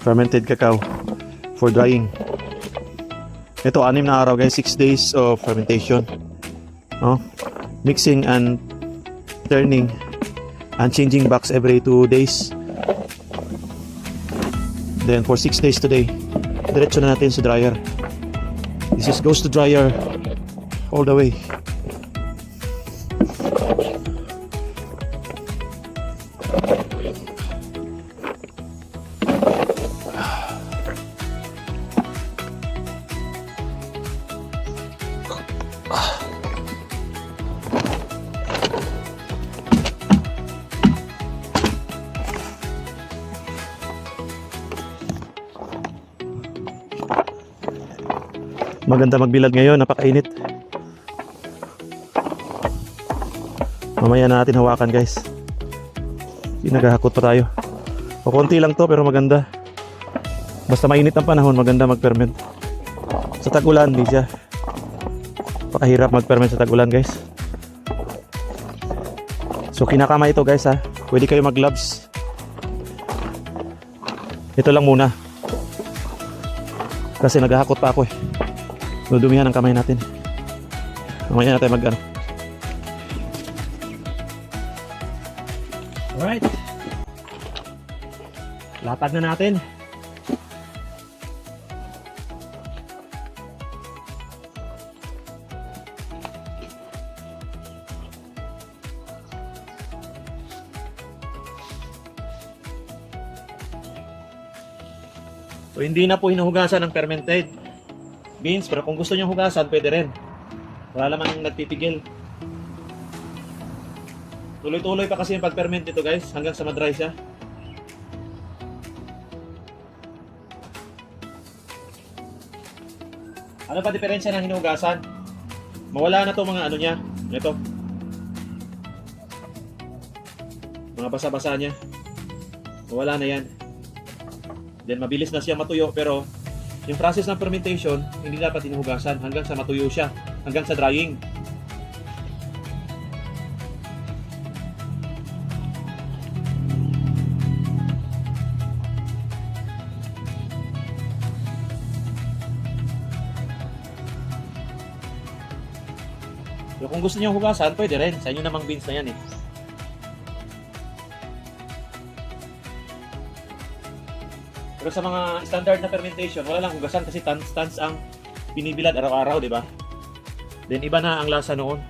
fermented cacao for drying. Ito 6 na araw guys, 6 days of fermentation. Mixing and turning and changing box every 2 days. Then for 6 days today, diretso na natin sa dryer. This is goes to dryer all the way. Maganda magbilad ngayon, napakainit. Mamaya na natin hawakan guys. Naghahakot pa tayo. O konti lang to pero maganda. Basta mainit ang panahon, maganda mag-ferment. Sa tag-ulan, di siya. Pakahirap mag-ferment sa tag-ulan guys. So kinakama ito guys ha. Pwede kayo mag-gloves. Ito lang muna. Kasi naghahakot pa ako eh. Dudumihan ang kamay natin. Mamaya natin mag-ano. Alright. Latag na natin. So hindi na po hinuhugasan ng fermented beans, pero kung gusto nyo hugasan, pwede rin. Wala naman nagpipigil. Tuloy-tuloy pa kasi yung pag-ferment ito guys, hanggang sa ma-dry siya. Ano pa diferensya ng hinugasan? Mawala na to mga ano niya. Ito. Mga basa-basa niya. Mawala na yan. Then mabilis na siya matuyo, pero yung process ng fermentation, hindi dapat hinuhugasan hanggang sa matuyo siya, hanggang sa drying. So kung gusto niyo hugasan, pwede rin. Sa inyo namang beans na yan eh. Pero sa mga standard na fermentation, wala lang hugasan kasi tans ang binibilad araw-araw, di ba? Then iba na ang lasa noon.